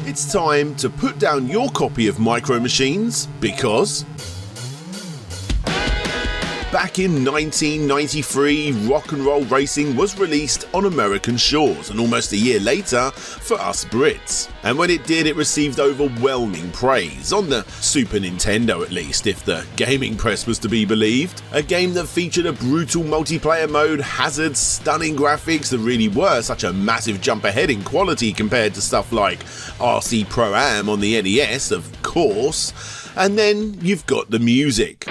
It's time to put down your copy of Micro Machines because back in 1993, Rock and Roll Racing was released on American shores, and almost a year later for us Brits. And when it did, it received overwhelming praise, on the Super Nintendo at least, if the gaming press was to be believed. A game that featured a brutal multiplayer mode, hazards, stunning graphics that really were such a massive jump ahead in quality compared to stuff like RC Pro-Am on the NES, of course. And then you've got the music.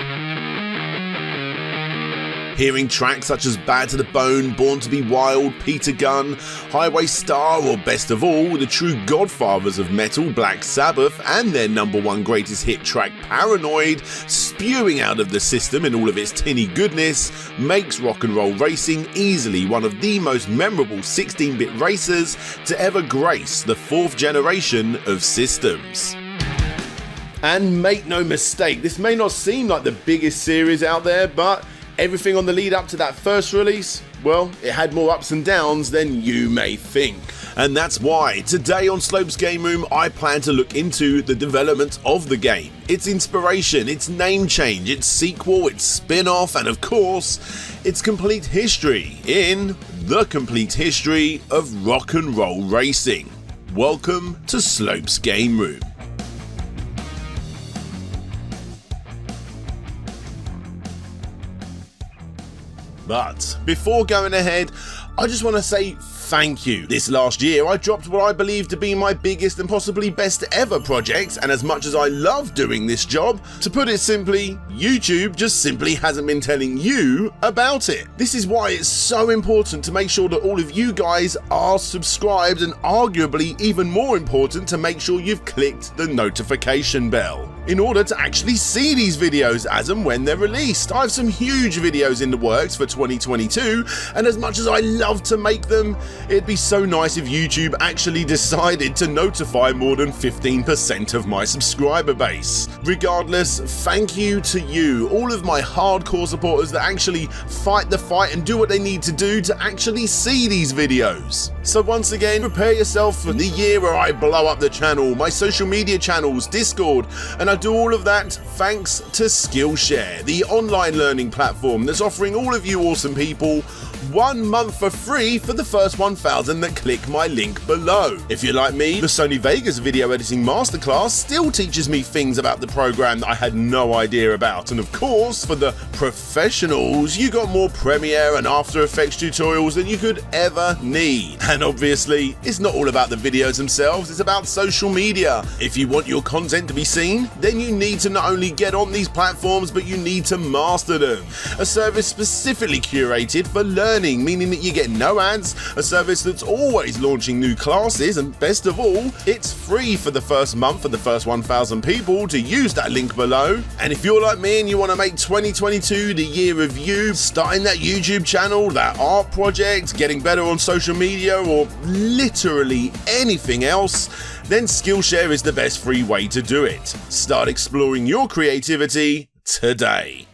Hearing tracks such as Bad to the Bone, Born to be Wild, Peter Gunn, Highway Star, or best of all, the true godfathers of metal, Black Sabbath, and their #1 greatest hit track Paranoid, spewing out of the system in all of its tinny goodness, makes Rock and Roll Racing easily one of the most memorable 16-bit racers to ever grace the 4th generation of systems. And make no mistake, this may not seem like the biggest series out there, but everything on the lead up to that first release, well, it had more ups and downs than you may think. And that's why today on Slope's Game Room I plan to look into the development of the game, its inspiration, its name change, its sequel, its spin-off, and of course, its complete history in The Complete History of Rock and Roll Racing. Welcome to Slope's Game Room. But before going ahead, I just want to say thank you. This last year I dropped what I believe to be my biggest and possibly best ever project, and as much as I love doing this job, to put it simply, YouTube just simply hasn't been telling you about it. This is why it's so important to make sure that all of you guys are subscribed, and arguably even more important to make sure you've clicked the notification bell in order to actually see these videos as and when they're released. I have some huge videos in the works for 2022, and as much as I love to make them, it'd be so nice if YouTube actually decided to notify more than 15% of my subscriber base. Regardless, thank you to you, all of my hardcore supporters that actually fight the fight and do what they need to do to actually see these videos. So once again, prepare yourself for the year where I blow up the channel, my social media channels, Discord, and I do all of that thanks to Skillshare, the online learning platform that's offering all of you awesome people 1 month for free for the first 1,000 that click my link below. If you're like me, the Sony Vegas video editing masterclass still teaches me things about the program that I had no idea about, and of course, for the professionals, you got more Premiere and After Effects tutorials than you could ever need. And obviously, it's not all about the videos themselves, it's about social media. If you want your content to be seen, then you need to not only get on these platforms, but you need to master them. A service specifically curated for learning, meaning that you get no ads, a service that's always launching new classes, and best of all, it's free for the first month for the first 1,000 people to use that link below. And if you're like me and you want to make 2022 the year of you, starting that YouTube channel, that art project, getting better on social media, or literally anything else, then Skillshare is the best free way to do it. Start exploring your creativity today.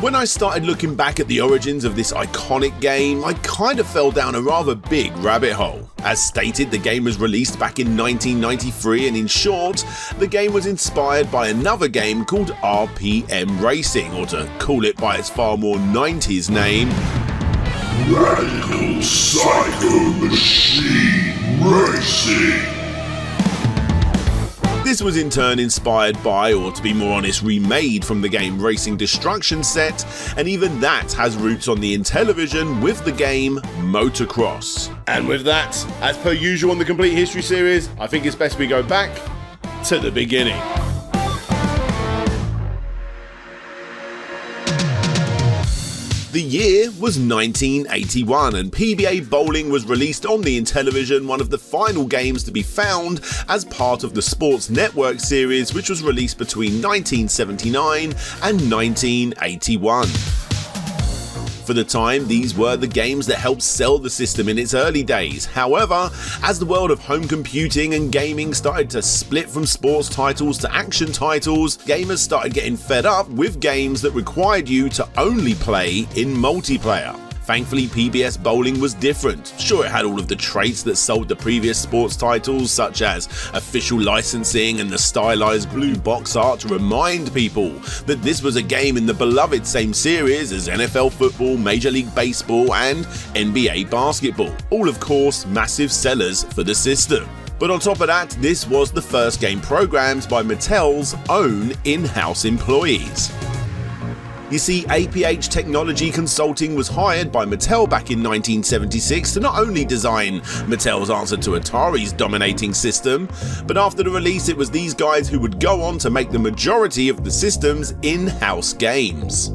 When I started looking back at the origins of this iconic game, I kind of fell down a rather big rabbit hole. As stated, the game was released back in 1993, and in short, the game was inspired by another game called RPM Racing, or to call it by its far more 90s name, Radical Psycho Machine Racing. This was in turn inspired by, or to be more honest, remade from the game Racing Destruction set, and even that has roots on the Intellivision with the game Motocross. And with that, as per usual on the Complete History series, I think it's best we go back to the beginning. The year was 1981, and PBA Bowling was released on the Intellivision, one of the final games to be found as part of the Sports Network series, which was released between 1979 and 1981. For the time, these were the games that helped sell the system in its early days. However, as the world of home computing and gaming started to split from sports titles to action titles, gamers started getting fed up with games that required you to only play in multiplayer. Thankfully, PBS Bowling was different. Sure, it had all of the traits that sold the previous sports titles, such as official licensing and the stylized blue box art to remind people that this was a game in the beloved same series as NFL football, Major League Baseball, and NBA basketball. All, of course, massive sellers for the system. But on top of that, this was the first game programmed by Mattel's own in-house employees. You see, APH Technology Consulting was hired by Mattel back in 1976 to not only design Mattel's answer to Atari's dominating system, but after the release it was these guys who would go on to make the majority of the system's in-house games.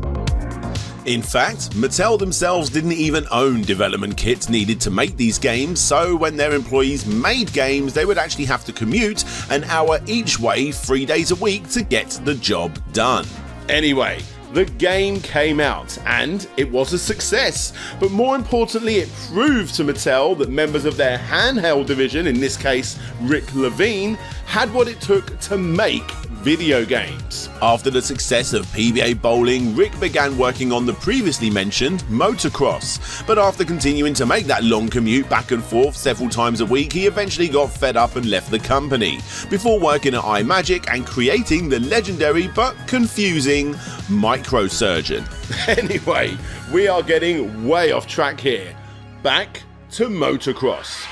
In fact, Mattel themselves didn't even own development kits needed to make these games, so when their employees made games, they would actually have to commute an hour each way 3 days a week to get the job done. Anyway, the game came out, and it was a success, but more importantly it proved to Mattel that members of their handheld division, in this case Rick Levine, had what it took to make video games. After the success of PBA Bowling, Rick began working on the previously mentioned Motocross, but after continuing to make that long commute back and forth several times a week, he eventually got fed up and left the company, before working at iMagic and creating the legendary but confusing Microsurgeon. Anyway, we are getting way off track here. Back to Motocross.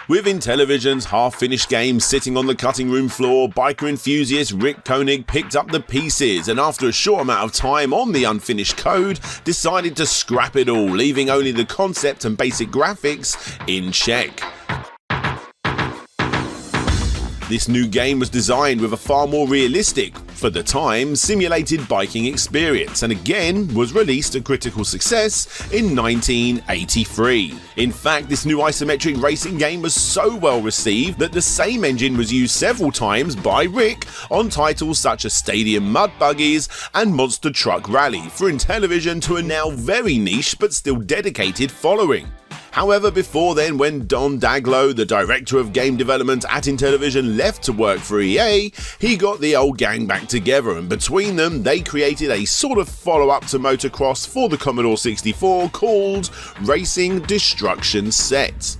With Intellivision's half-finished game sitting on the cutting room floor, biker enthusiast Rick Koenig picked up the pieces and after a short amount of time on the unfinished code, decided to scrap it all, leaving only the concept and basic graphics in check. This new game was designed with a far more realistic, for the time, simulated biking experience, and again was released a critical success in 1983. In fact, this new isometric racing game was so well received that the same engine was used several times by Rick on titles such as Stadium Mud Buggies and Monster Truck Rally for Intellivision, to a now very niche but still dedicated following. However, before then, when Don Daglow, the director of game development at Intellivision, left to work for EA, he got the old gang back together, and between them they created a sort of follow-up to Motocross for the Commodore 64 called Racing Destruction Set.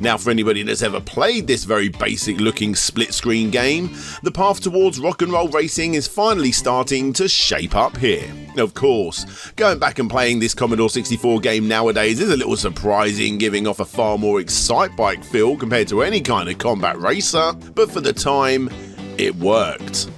Now, for anybody that's ever played this very basic looking split screen game, the path towards rock and roll racing is finally starting to shape up here. Of course, going back and playing this Commodore 64 game nowadays is a little surprising, giving off a far more Excitebike feel compared to any kind of combat racer, but for the time, it worked.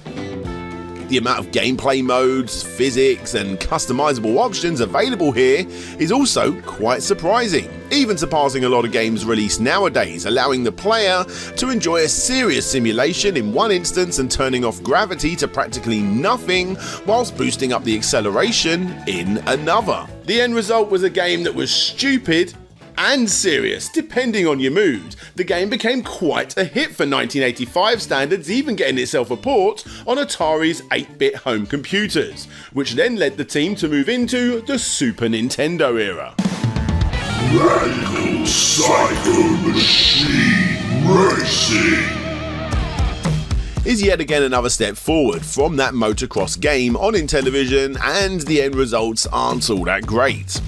The amount of gameplay modes, physics, and customizable options available here is also quite surprising, even surpassing a lot of games released nowadays, allowing the player to enjoy a serious simulation in one instance and turning off gravity to practically nothing whilst boosting up the acceleration in another. The end result was a game that was stupid and serious, depending on your mood. The game became quite a hit for 1985 standards, even getting itself a port on Atari's 8-bit home computers, which then led the team to move into the Super Nintendo era. Radical Psycho Machine Racing is yet again another step forward from that Motocross game on Intellivision, and the end results aren't all that great.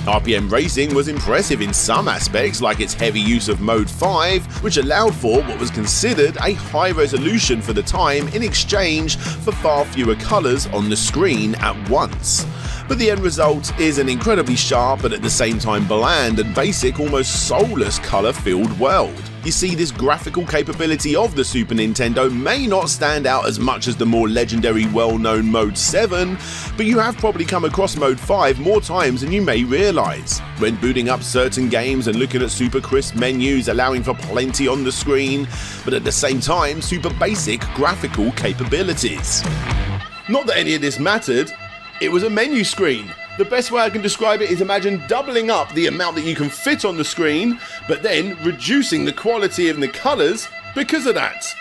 RPM Racing was impressive in some aspects, like its heavy use of Mode 5, which allowed for what was considered a high resolution for the time in exchange for far fewer colours on the screen at once. But the end result is an incredibly sharp but at the same time bland and basic, almost soulless colour-filled world. You see, this graphical capability of the Super Nintendo may not stand out as much as the more legendary well-known Mode 7, but you have probably come across Mode 5 more times than you may realise. When booting up certain games and looking at super crisp menus allowing for plenty on the screen, but at the same time super basic graphical capabilities. Not that any of this mattered, it was a menu screen. The best way I can describe it is imagine doubling up the amount that you can fit on the screen, but then reducing the quality of the colours because of that.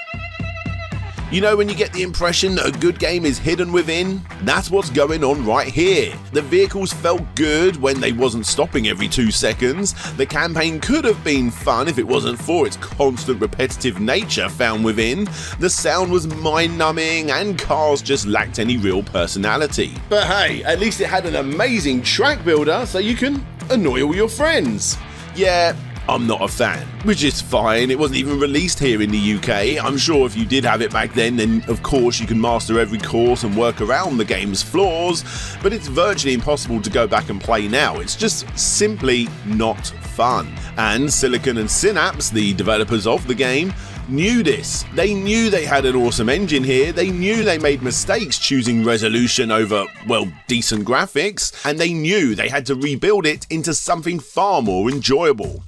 You know when you get the impression that a good game is hidden within? That's what's going on right here. The vehicles felt good when they wasn't stopping every 2 seconds. The campaign could have been fun if it wasn't for its constant repetitive nature found within. The sound was mind-numbing and cars just lacked any real personality. But hey, at least it had an amazing track builder so you can annoy all your friends. Yeah, I'm not a fan, which is fine. It wasn't even released here in the UK. I'm sure if you did have it back then of course you can master every course and work around the game's flaws, but it's virtually impossible to go back and play now. It's just simply not fun. And Silicon and Synapse, the developers of the game, knew this. They knew they had an awesome engine here, they knew they made mistakes choosing resolution over, well, decent graphics, and they knew they had to rebuild it into something far more enjoyable.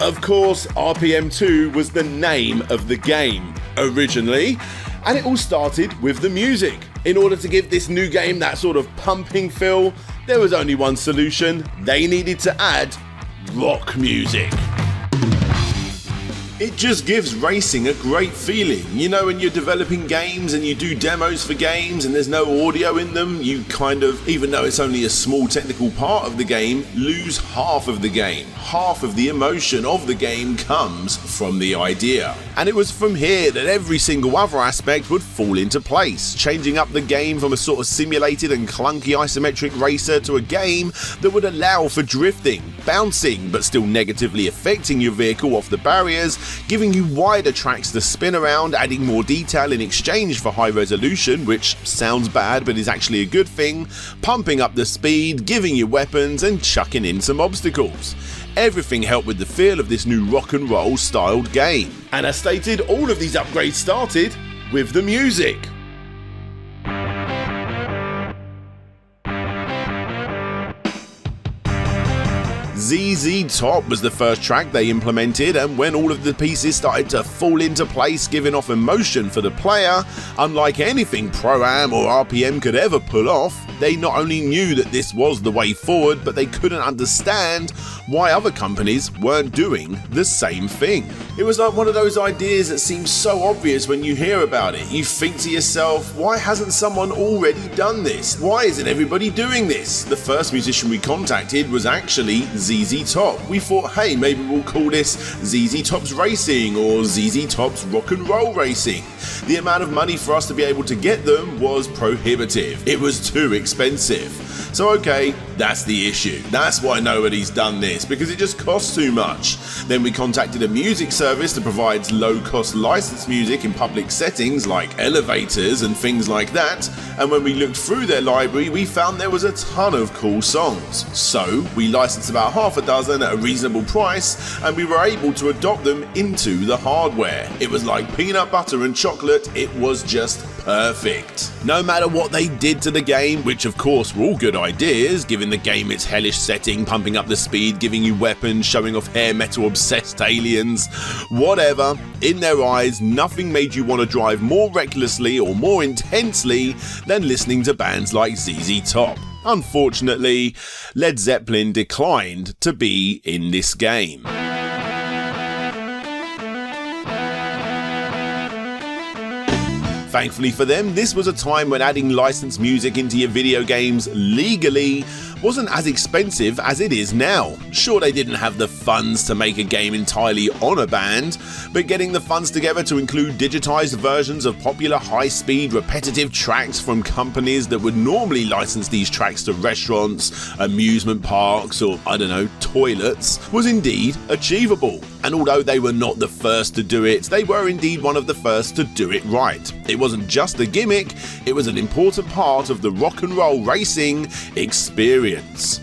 Of course, RPM2 was the name of the game originally, and it all started with the music. In order to give this new game that sort of pumping feel, there was only one solution: they needed to add rock music. It just gives racing a great feeling. You know, when you're developing games and you do demos for games and there's no audio in them, you kind of, even though it's only a small technical part of the game, lose half of the game. Half of the emotion of the game comes from the idea. And it was from here that every single other aspect would fall into place, changing up the game from a sort of simulated and clunky isometric racer to a game that would allow for drifting, bouncing, but still negatively affecting your vehicle off the barriers, giving you wider tracks to spin around, adding more detail in exchange for high resolution, which sounds bad but is actually a good thing, pumping up the speed, giving you weapons, and chucking in some obstacles. Everything helped with the feel of this new rock and roll styled game. And as stated, all of these upgrades started with the music. ZZ Top was the first track they implemented, and when all of the pieces started to fall into place, giving off emotion for the player, unlike anything Pro-Am or RPM could ever pull off, they not only knew that this was the way forward, but they couldn't understand why other companies weren't doing the same thing. It was like one of those ideas that seems so obvious when you hear about it. You think to yourself, why hasn't someone already done this? Why isn't everybody doing this? The first musician we contacted was actually ZZ Top. We thought, hey, maybe we'll call this ZZ Top's Racing or ZZ Top's Rock and Roll Racing. The amount of money for us to be able to get them was prohibitive. It was too expensive. So okay, that's the issue. That's why nobody's done this, because it just costs too much. Then we contacted a music service that provides low-cost licensed music in public settings like elevators and things like that, and when we looked through their library we found there was a ton of cool songs. So we licensed about half a dozen at a reasonable price, and we were able to adopt them into the hardware. It was like peanut butter and chocolate, it was just perfect. No matter what they did to the game, which of course were all good ideas, giving the game its hellish setting, pumping up the speed, giving you weapons, showing off hair metal obsessed aliens, whatever, in their eyes nothing made you want to drive more recklessly or more intensely than listening to bands like ZZ Top. Unfortunately, Led Zeppelin declined to be in this game. Thankfully for them, this was a time when adding licensed music into your video games legally wasn't as expensive as it is now. Sure, they didn't have the funds to make a game entirely on a band, but getting the funds together to include digitized versions of popular high-speed repetitive tracks from companies that would normally license these tracks to restaurants, amusement parks, or I don't know, toilets, was indeed achievable. And although they were not the first to do it, they were indeed one of the first to do it right. It wasn't just a gimmick, it was an important part of the rock and roll racing experience.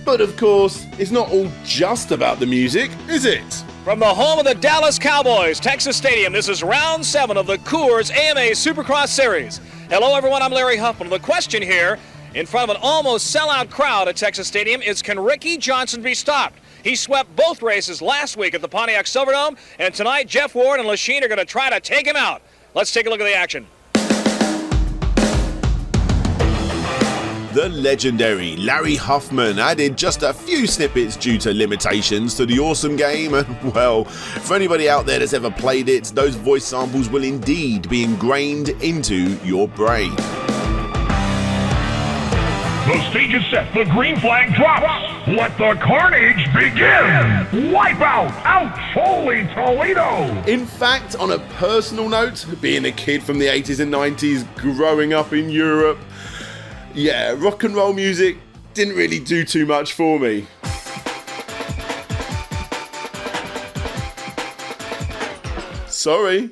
But of course, it's not all just about the music, is it? From the home of the Dallas Cowboys, Texas Stadium, this is round 7 of the Coors AMA Supercross Series. Hello everyone, I'm Larry Huffman. The question here, in front of an almost sellout crowd at Texas Stadium, is can Ricky Johnson be stopped? He swept both races last week at the Pontiac Silverdome, and tonight Jeff Ward and Lachine are going to try to take him out. Let's take a look at the action. The legendary Larry Huffman added just a few snippets due to limitations to the awesome game, and well, for anybody out there that's ever played it, those voice samples will indeed be ingrained into your brain. The stage is set, the green flag drops. Let the carnage begin. Wipe out, ouch, holy Toledo. In fact, on a personal note, being a kid from the 80s and 90s, growing up in Europe, yeah, rock and roll music didn't really do too much for me. Sorry.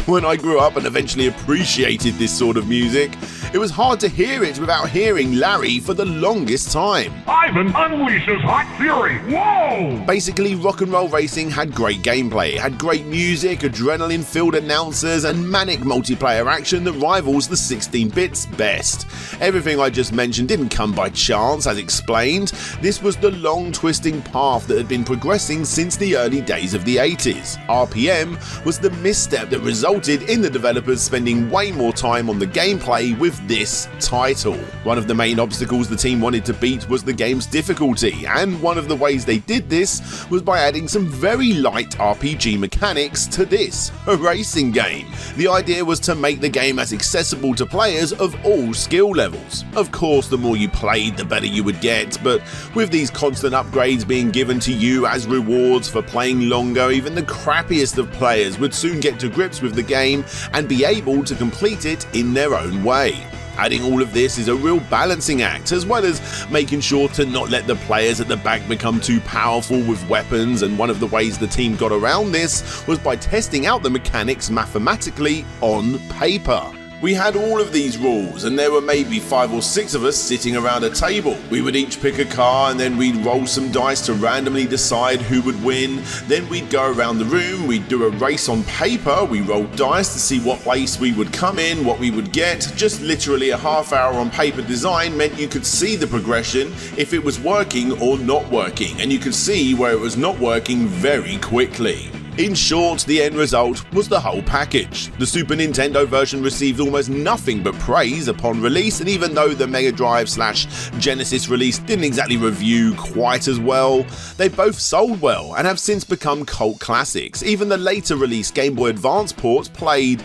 When I grew up and eventually appreciated this sort of music, it was hard to hear it without hearing Larry for the longest time. Ivan unleashes hot fury. Whoa! Basically, rock and roll racing had great gameplay, it had great music, adrenaline-filled announcers, and manic multiplayer action that rivals the 16-bits best. Everything I just mentioned didn't come by chance, as explained. This was the long, twisting path that had been progressing since the early days of the 80s. RPM was the misstep that resulted in the developers spending way more time on the gameplay with this title. One of the main obstacles the team wanted to beat was the game's difficulty, and one of the ways they did this was by adding some very light RPG mechanics to this, a racing game. The idea was to make the game as accessible to players of all skill levels. Of course, the more you played, the better you would get, but with these constant upgrades being given to you as rewards for playing longer, even the crappiest of players would soon get to grips with the game and be able to complete it in their own way. Adding all of this is a real balancing act, as well as making sure to not let the players at the back become too powerful with weapons, and one of the ways the team got around this was by testing out the mechanics mathematically on paper. We had all of these rules, and there were maybe 5 or 6 of us sitting around a table. We would each pick a car, and then we'd roll some dice to randomly decide who would win. Then we'd go around the room, we'd do a race on paper, we rolled dice to see what place we would come in, what we would get. Just literally a half hour on paper design meant you could see the progression, if it was working or not working, and you could see where it was not working very quickly. In short, the end result was the whole package. The Super Nintendo version received almost nothing but praise upon release, and even though the Mega Drive/Genesis release didn't exactly review quite as well, they both sold well and have since become cult classics. Even the later released Game Boy Advance ports played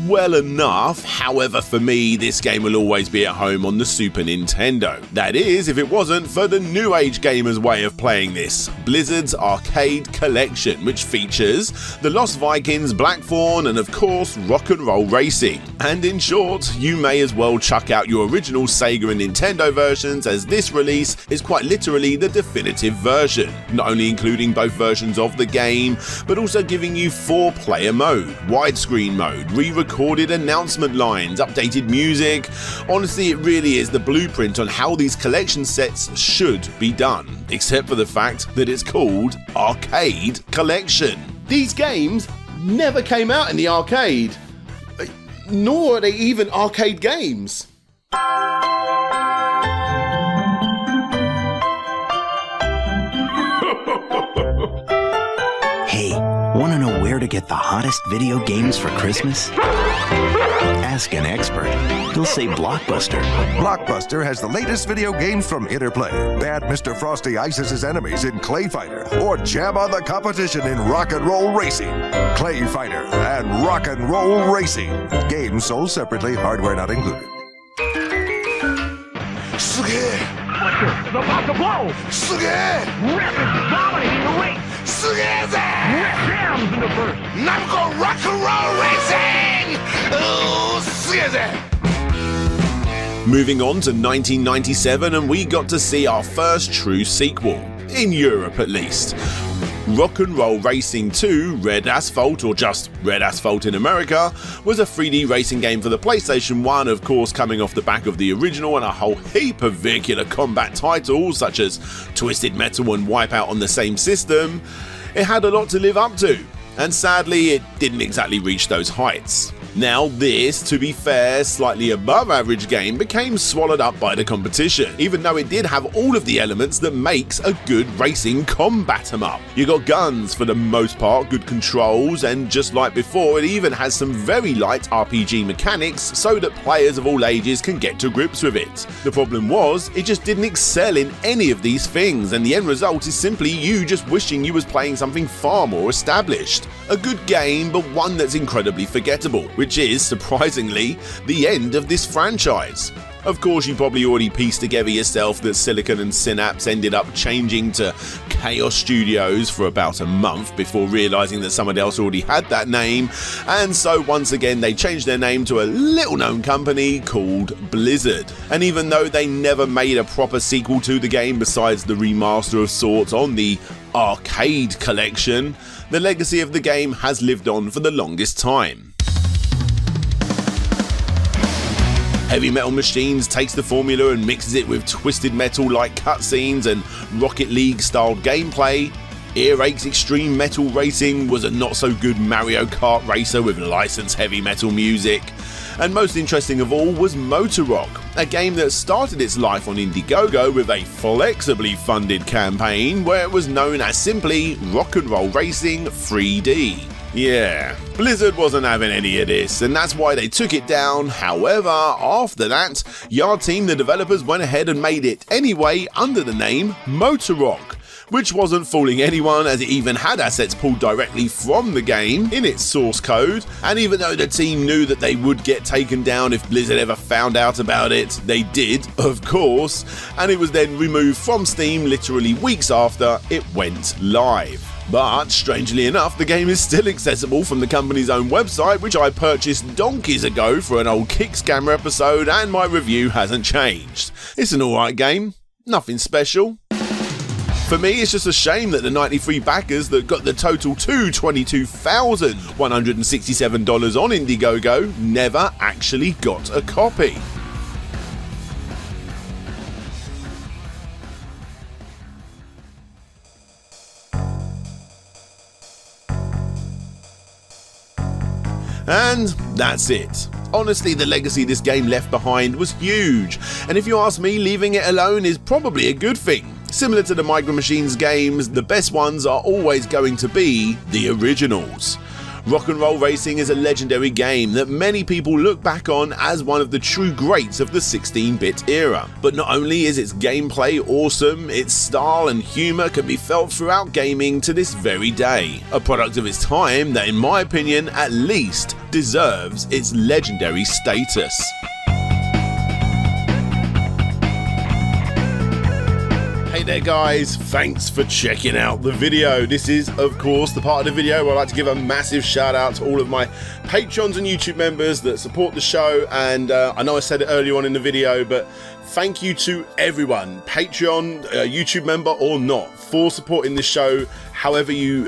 well enough. However, for me, this game will always be at home on the Super Nintendo. That is, if it wasn't for the new age gamers' way of playing this, Blizzard's Arcade Collection, which features The Lost Vikings, Blackthorn, and of course, rock and roll racing. And in short, you may as well chuck out your original Sega and Nintendo versions, as this release is quite literally the definitive version, not only including both versions of the game, but also giving you 4-player mode, widescreen mode, re-recorded announcement lines, updated music. Honestly, it really is the blueprint on how these collection sets should be done, except for the fact that it's called Arcade Collection. These games never came out in the arcade, nor are they even arcade games. Hey, want to know where to get the hottest video games for Christmas? Ask an expert. He'll say Blockbuster. Blockbuster has the latest video games from Interplay. Bad Mr. Frosty ices his enemies in Clay Fighter, or jam on the competition in Rock and Roll Racing. Clay Fighter and Rock and Roll Racing. Games sold separately, hardware not included. Flicker is about to blow. Rip is dominating the race. Rip jams into first. Namco Rock and Roll Racing! Moving on to 1997, and we got to see our first true sequel, in Europe at least. Rock and Roll Racing 2 Red Asphalt, or just Red Asphalt in America, was a 3D racing game for the PlayStation 1, of course coming off the back of the original and a whole heap of vehicular combat titles such as Twisted Metal and Wipeout on the same system. It had a lot to live up to, and sadly it didn't exactly reach those heights. Now this, to be fair, slightly above average game became swallowed up by the competition, even though it did have all of the elements that makes a good racing combat 'em up. You got guns for the most part, good controls, and just like before, it even has some very light RPG mechanics so that players of all ages can get to grips with it. The problem was, it just didn't excel in any of these things, and the end result is simply you just wishing you was playing something far more established. A good game, but one that's incredibly forgettable, which is, surprisingly, the end of this franchise. Of course, you probably already pieced together yourself that Silicon and Synapse ended up changing to Chaos Studios for about a month before realising that someone else already had that name, and so once again they changed their name to a little known company called Blizzard. And even though they never made a proper sequel to the game besides the remaster of sorts on the arcade collection, the legacy of the game has lived on for the longest time. Heavy Metal Machines takes the formula and mixes it with Twisted Metal-like cutscenes and Rocket League-styled gameplay. Earache's Extreme Metal Racing was a not-so-good Mario Kart racer with licensed heavy metal music. And most interesting of all was Motor Rock, a game that started its life on Indiegogo with a flexibly funded campaign where it was known as simply Rock and Roll Racing 3D. Yeah, Blizzard wasn't having any of this, and that's why they took it down. However, after that, Yard Team, the developers, went ahead and made it anyway under the name Motor Rock, which wasn't fooling anyone as it even had assets pulled directly from the game in its source code. And even though the team knew that they would get taken down if Blizzard ever found out about it, they did, of course, and it was then removed from Steam literally weeks after it went live. But, strangely enough, the game is still accessible from the company's own website, which I purchased donkeys ago for an old Kick Scammer episode, and my review hasn't changed. It's an alright game, nothing special. For me, it's just a shame that the 93 backers that got the total to $22,167 on Indiegogo never actually got a copy. And that's it. Honestly, the legacy this game left behind was huge, and if you ask me, leaving it alone is probably a good thing. Similar to the Micro Machines games, the best ones are always going to be the originals. Rock and Roll Racing is a legendary game that many people look back on as one of the true greats of the 16-bit era. But not only is its gameplay awesome, its style and humour can be felt throughout gaming to this very day. A product of its time that, in my opinion, at least deserves its legendary status. Hey there guys, thanks for checking out the video. This is of course the part of the video where I like to give a massive shout out to all of my Patrons and YouTube members that support the show, and I know I said it earlier on in the video, but thank you to everyone, Patreon, YouTube member or not, for supporting the show however you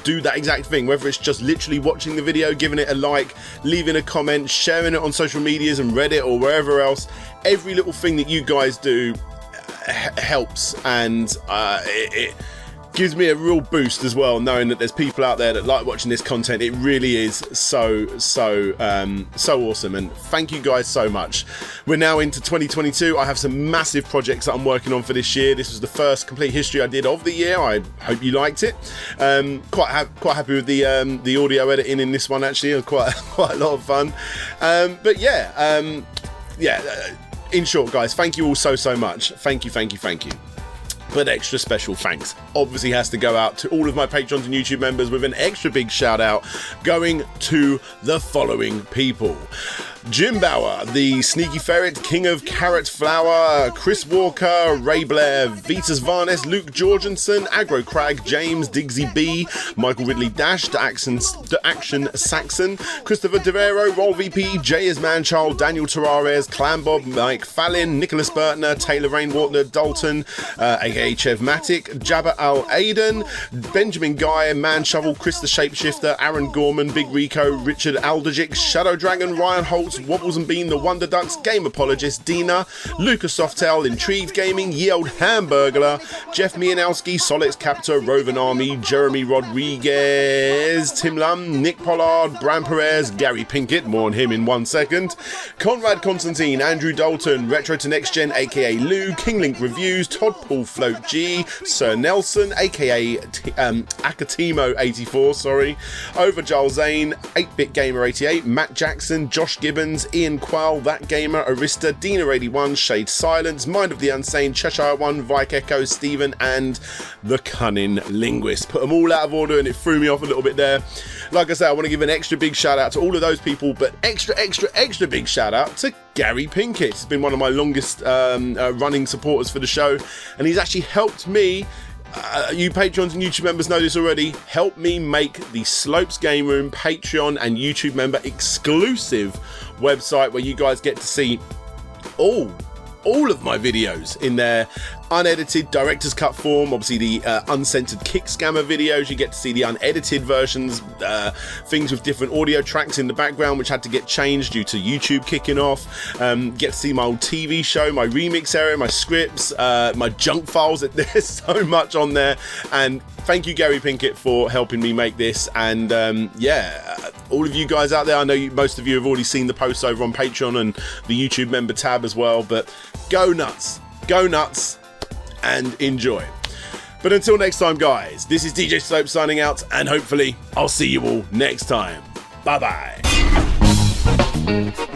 do that exact thing, whether it's just literally watching the video, giving it a like, leaving a comment, sharing it on social medias and Reddit or wherever else. Every little thing that you guys do helps, and it gives me a real boost as well, knowing that there's people out there that like watching this content. It really is so awesome, and thank you guys so much. We're now into 2022. I have some massive projects that I'm working on for this year. This was the first complete history I did of the year. I hope you liked it. Quite happy with the audio editing in this one, actually. It was quite a lot of fun. But yeah, in short, guys, thank you all so much. Thank you. But extra special thanks obviously has to go out to all of my Patrons and YouTube members, with an extra big shout out going to the following people: Jim Bauer, the Sneaky Ferret, King of Carrot Flower, Chris Walker, Ray Blair, Vitas Varnes, Luke Jorgensen, Aggro Crag, James, Diggsy B, Michael Ridley Dash, The Action Saxon, Christopher Devero, Roll VP, Jay is Manchild, Daniel Terrares, Clan Bob, Mike Fallin, Nicholas Burtner, Taylor Rainwater, Dalton, aka aka Chevmatic, Jabba Al Aiden, Benjamin Guy, Man Shovel, Chris the Shapeshifter, Aaron Gorman, Big Rico, Richard Alderjic, Shadow Dragon, Ryan Holtz, Wobbles and Bean, The Wonder Ducks, Game Apologist, Dina, Lucas Softail, Intrigued Gaming, Ye Old Hamburglar, Jeff Mianowski, Solix Captor, Rovan Army, Jeremy Rodriguez, Tim Lum, Nick Pollard, Bram Perez, Gary Pinkett, more on him in 1 second, Conrad Constantine, Andrew Dalton, Retro to Next Gen, aka Lou, Kinglink Reviews, Todd Paul Float G, Sir Nelson, aka Akatimo84, sorry, Over Giles Zane, 8-Bit Gamer 88, Matt Jackson, Josh Gibbons, Ian Quell, That Gamer, Arista, Dina81, Shade Silence, Mind of the Unsane, Cheshire One, Vike Echo, Stephen, and The Cunning Linguist. Put them all out of order and it threw me off a little bit there. Like I said, I want to give an extra big shout out to all of those people, but extra big shout out to Gary Pinkett. He's been one of my longest running supporters for the show, and he's actually helped me, you Patreons and YouTube members know this already, help me make the Slopes Game Room Patreon and YouTube member exclusive website where you guys get to see all of my videos in their unedited director's cut form. Obviously the uncensored kick scammer videos, you get to see the unedited versions, things with different audio tracks in the background which had to get changed due to YouTube kicking off, get to see my old TV show, my remix area, my scripts, my junk files. There's so much on there, and thank you Gary Pinkett for helping me make this. And all of you guys out there, I know most of you have already seen the posts over on Patreon and the YouTube member tab as well, but go nuts and enjoy. But until next time guys, this is DJ Slope signing out, and hopefully I'll see you all next time. Bye bye.